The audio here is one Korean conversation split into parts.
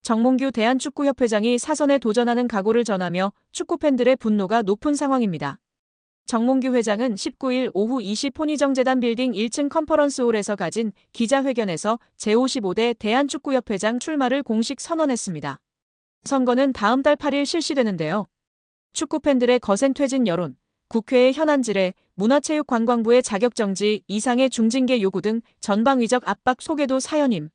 정몽규 대한축구협회장이 사선에 도전하는 각오를 전하며 축구팬들의 분노가 높은 상황입니다. 정몽규 회장은 19일 오후 20분 혼희정재단 빌딩 1층 컨퍼런스홀에서 가진 기자회견에서 제55대 대한축구협회장 출마를 공식 선언했습니다. 선거는 다음 달 8일 실시되는데요. 축구팬들의 거센 퇴진 여론, 국회의 현안질에 문화체육관광부의 자격정지 이상의 중징계 요구 등 전방위적 압박 소개도 사연임.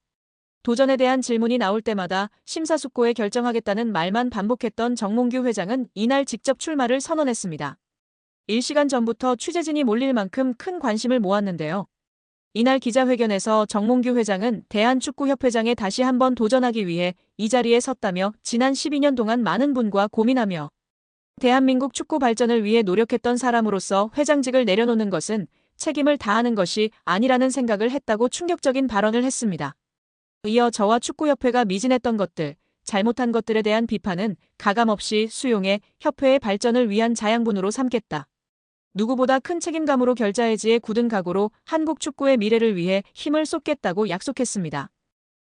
도전에 대한 질문이 나올 때마다 심사숙고해 결정하겠다는 말만 반복했던 정몽규 회장은 이날 직접 출마를 선언했습니다. 1시간 전부터 취재진이 몰릴 만큼 큰 관심을 모았는데요. 이날 기자회견에서 정몽규 회장은 대한축구협회장에 다시 한번 도전하기 위해 이 자리에 섰다며 지난 12년 동안 많은 분과 고민하며 대한민국 축구 발전을 위해 노력했던 사람으로서 회장직을 내려놓는 것은 책임을 다하는 것이 아니라는 생각을 했다고 충격적인 발언을 했습니다. 이어 저와 축구협회가 미진했던 것들, 잘못한 것들에 대한 비판은 가감없이 수용해 협회의 발전을 위한 자양분으로 삼겠다. 누구보다 큰 책임감으로 결자해지에 굳은 각오로 한국 축구의 미래를 위해 힘을 쏟겠다고 약속했습니다.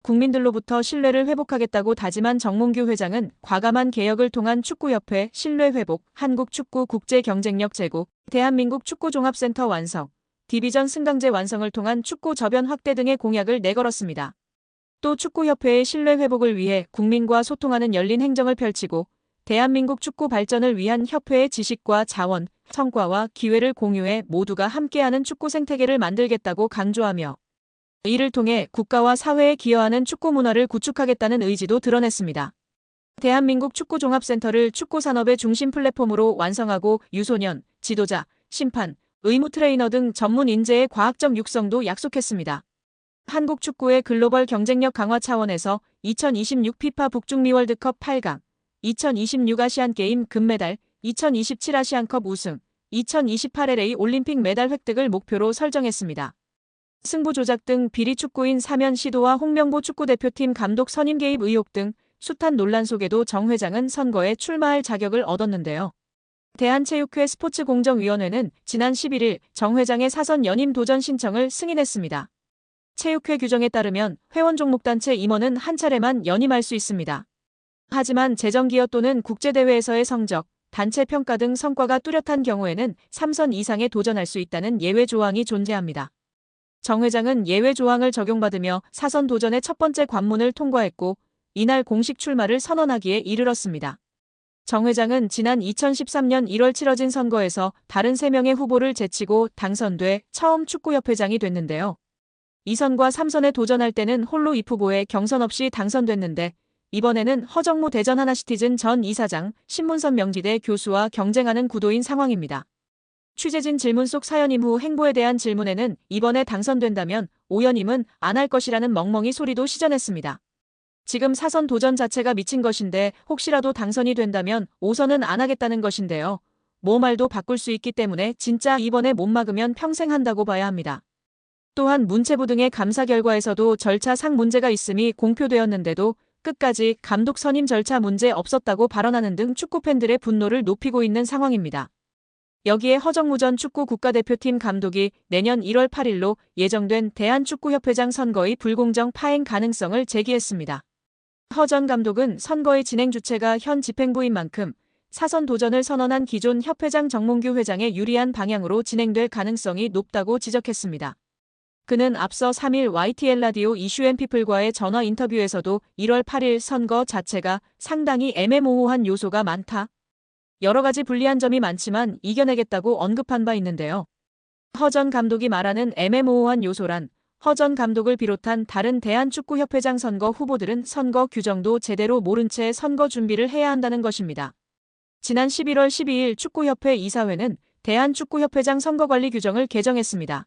국민들로부터 신뢰를 회복하겠다고 다짐한 정몽규 회장은 과감한 개혁을 통한 축구협회 신뢰 회복, 한국 축구 국제 경쟁력 제고, 대한민국 축구 종합센터 완성, 디비전 승강제 완성을 통한 축구 저변 확대 등의 공약을 내걸었습니다. 또 축구협회의 신뢰 회복을 위해 국민과 소통하는 열린 행정을 펼치고 대한민국 축구 발전을 위한 협회의 지식과 자원, 성과와 기회를 공유해 모두가 함께하는 축구 생태계를 만들겠다고 강조하며 이를 통해 국가와 사회에 기여하는 축구 문화를 구축하겠다는 의지도 드러냈습니다. 대한민국 축구 종합센터를 축구 산업의 중심 플랫폼으로 완성하고 유소년, 지도자, 심판, 의무 트레이너 등 전문 인재의 과학적 육성도 약속했습니다. 한국 축구의 글로벌 경쟁력 강화 차원에서 2026 피파 북중미 월드컵 8강, 2026 아시안게임 금메달, 2027 아시안컵 우승, 2028 LA 올림픽 메달 획득을 목표로 설정했습니다. 승부 조작 등 비리 축구인 사면 시도와 홍명보 축구대표팀 감독 선임 개입 의혹 등 숱한 논란 속에도 정 회장은 선거에 출마할 자격을 얻었는데요. 대한체육회 스포츠공정위원회는 지난 11일 정 회장의 사선 연임 도전 신청을 승인했습니다. 체육회 규정에 따르면 회원 종목단체 임원은 한 차례만 연임할 수 있습니다. 하지만 재정기여 또는 국제대회에서의 성적, 단체 평가 등 성과가 뚜렷한 경우에는 3선 이상에 도전할 수 있다는 예외 조항이 존재합니다. 정 회장은 예외 조항을 적용받으며 사선 도전의 첫 번째 관문을 통과했고 이날 공식 출마를 선언하기에 이르렀습니다. 정 회장은 지난 2013년 1월 치러진 선거에서 다른 3명의 후보를 제치고 당선돼 처음 축구협회장이 됐는데요. 2선과 3선에 도전할 때는 홀로 입후보에 경선 없이 당선됐는데 이번에는 허정무 대전 하나시티즌 전 이사장, 신문선 명지대 교수와 경쟁하는 구도인 상황입니다. 취재진 질문 속 사연임 후 행보에 대한 질문에는 이번에 당선된다면 오연임은 안 할 것이라는 멍멍이 소리도 시전했습니다. 지금 사선 도전 자체가 미친 것인데 혹시라도 당선이 된다면 5선은 안 하겠다는 것인데요. 뭐 말도 바꿀 수 있기 때문에 진짜 이번에 못 막으면 평생 한다고 봐야 합니다. 또한 문체부 등의 감사 결과에서도 절차상 문제가 있음이 공표되었는데도 끝까지 감독 선임 절차 문제 없었다고 발언하는 등 축구팬들의 분노를 높이고 있는 상황입니다. 여기에 허정무 전 축구 국가대표팀 감독이 내년 1월 8일로 예정된 대한축구협회장 선거의 불공정 파행 가능성을 제기했습니다. 허 전 감독은 선거의 진행 주체가 현 집행부인 만큼 사선 도전을 선언한 기존 협회장 정몽규 회장에 유리한 방향으로 진행될 가능성이 높다고 지적했습니다. 그는 앞서 3일 YTN 라디오 이슈앤피플과의 전화 인터뷰에서도 1월 8일 선거 자체가 상당히 애매모호한 요소가 많다. 여러 가지 불리한 점이 많지만 이겨내겠다고 언급한 바 있는데요. 허 전 감독이 말하는 애매모호한 요소란 허 전 감독을 비롯한 다른 대한축구협회장 선거 후보들은 선거 규정도 제대로 모른 채 선거 준비를 해야 한다는 것입니다. 지난 11월 12일 축구협회 이사회는 대한축구협회장 선거관리 규정을 개정했습니다.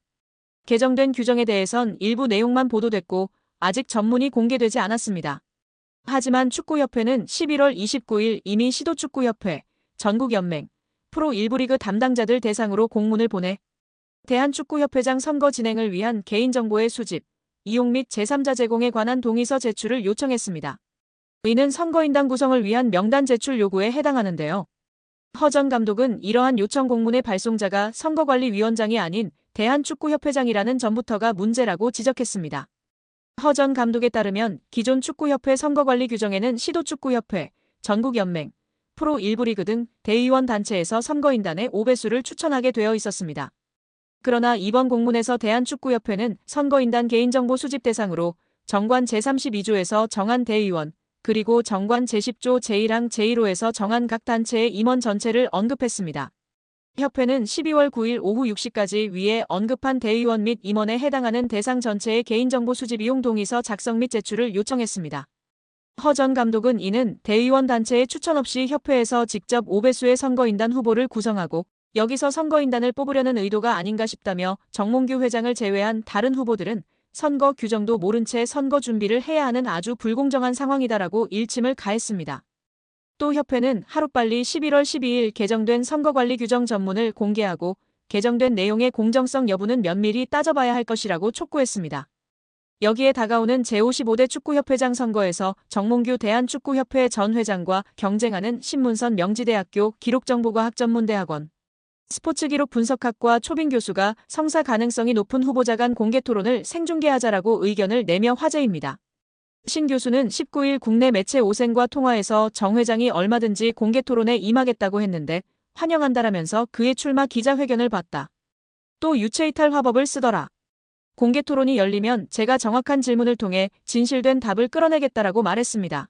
개정된 규정에 대해선 일부 내용만 보도됐고 아직 전문이 공개되지 않았습니다. 하지만 축구협회는 11월 29일 이미 시도축구협회, 전국연맹, 프로 1부 리그 담당자들 대상으로 공문을 보내 대한축구협회장 선거 진행을 위한 개인정보의 수집, 이용 및 제3자 제공에 관한 동의서 제출을 요청했습니다. 이는 선거인단 구성을 위한 명단 제출 요구에 해당하는데요. 허 전 감독은 이러한 요청 공문의 발송자가 선거관리위원장이 아닌 대한축구협회장이라는 점부터가 문제라고 지적했습니다. 허 전 감독에 따르면 기존 축구협회 선거관리 규정에는 시도축구협회, 전국연맹, 프로 1부 리그 등 대의원 단체에서 선거인단의 5배수를 추천하게 되어 있었습니다. 그러나 이번 공문에서 대한축구협회는 선거인단 개인정보 수집 대상으로 정관 제32조에서 정한 대의원, 그리고 정관 제10조 제1항 제1호에서 정한 각 단체의 임원 전체를 언급했습니다. 협회는 12월 9일 오후 6시까지 위에 언급한 대의원 및 임원에 해당하는 대상 전체의 개인정보 수집 이용 동의서 작성 및 제출을 요청했습니다. 허 전 감독은 이는 대의원 단체의 추천 없이 협회에서 직접 5배수의 선거인단 후보를 구성하고 여기서 선거인단을 뽑으려는 의도가 아닌가 싶다며 정몽규 회장을 제외한 다른 후보들은 선거 규정도 모른 채 선거 준비를 해야 하는 아주 불공정한 상황이다라고 일침을 가했습니다. 또 협회는 하루빨리 11월 12일 개정된 선거관리 규정 전문을 공개하고 개정된 내용의 공정성 여부는 면밀히 따져봐야 할 것이라고 촉구했습니다. 여기에 다가오는 제55대 축구협회장 선거에서 정몽규 대한축구협회 전 회장과 경쟁하는 신문선 명지대학교 기록정보과학전문대학원 스포츠기록 분석학과 초빙 교수가 성사 가능성이 높은 후보자 간 공개토론을 생중계하자라고 의견을 내며 화제입니다. 신 교수는 19일 국내 매체 오센과 통화에서 정 회장이 얼마든지 공개토론에 임하겠다고 했는데 환영한다라면서 그의 출마 기자회견을 봤다. 또 유체이탈 화법을 쓰더라. 공개토론이 열리면 제가 정확한 질문을 통해 진실된 답을 끌어내겠다라고 말했습니다.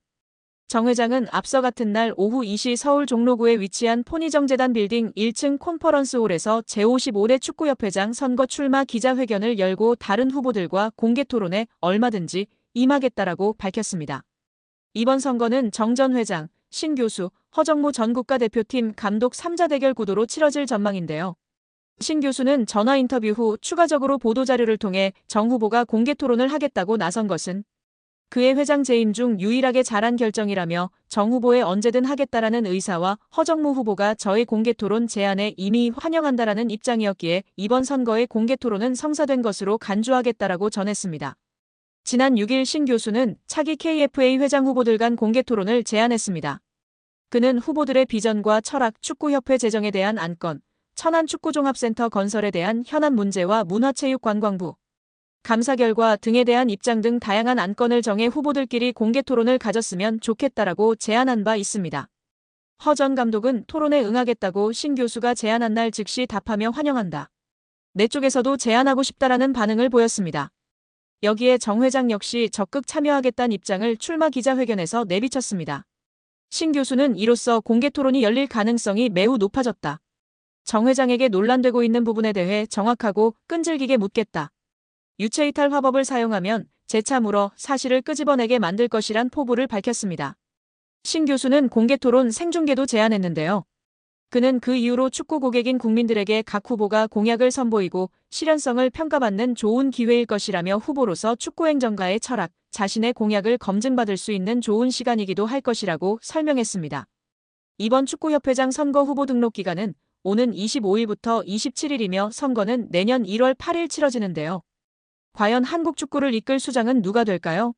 정 회장은 앞서 같은 날 오후 2시 서울 종로구에 위치한 포니정재단 빌딩 1층 컨퍼런스홀에서 제55대 축구협회장 선거 출마 기자회견을 열고 다른 후보들과 공개토론에 얼마든지 임하겠다라고 밝혔습니다. 이번 선거는 정 전 회장, 신 교수, 허정무 전 국가대표팀 감독 3자 대결 구도로 치러질 전망인데요. 신 교수는 전화 인터뷰 후 추가적으로 보도자료를 통해 정 후보가 공개토론을 하겠다고 나선 것은 그의 회장 재임 중 유일하게 잘한 결정이라며 정 후보에 언제든 하겠다라는 의사와 허정무 후보가 저의 공개토론 제안에 이미 환영한다라는 입장이었기에 이번 선거의 공개토론은 성사된 것으로 간주하겠다라고 전했습니다. 지난 6일 신 교수는 차기 KFA 회장 후보들 간 공개토론을 제안했습니다. 그는 후보들의 비전과 철학, 축구협회 재정에 대한 안건, 천안축구종합센터 건설에 대한 현안 문제와 문화체육관광부, 감사 결과 등에 대한 입장 등 다양한 안건을 정해 후보들끼리 공개토론을 가졌으면 좋겠다라고 제안한 바 있습니다. 허 전 감독은 토론에 응하겠다고 신 교수가 제안한 날 즉시 답하며 환영한다. 내 쪽에서도 제안하고 싶다라는 반응을 보였습니다. 여기에 정 회장 역시 적극 참여하겠다는 입장을 출마 기자회견에서 내비쳤습니다. 신 교수는 이로써 공개토론이 열릴 가능성이 매우 높아졌다. 정 회장에게 논란되고 있는 부분에 대해 정확하고 끈질기게 묻겠다. 유체이탈 화법을 사용하면 재차 물어 사실을 끄집어내게 만들 것이란 포부를 밝혔습니다. 신 교수는 공개토론 생중계도 제안했는데요. 그는 그 이후로 축구 고객인 국민들에게 각 후보가 공약을 선보이고 실현성을 평가받는 좋은 기회일 것이라며 후보로서 축구행정가의 철학, 자신의 공약을 검증받을 수 있는 좋은 시간이기도 할 것이라고 설명했습니다. 이번 축구협회장 선거 후보 등록 기간은 오는 25일부터 27일이며 선거는 내년 1월 8일 치러지는데요. 과연 한국 축구를 이끌 수장은 누가 될까요?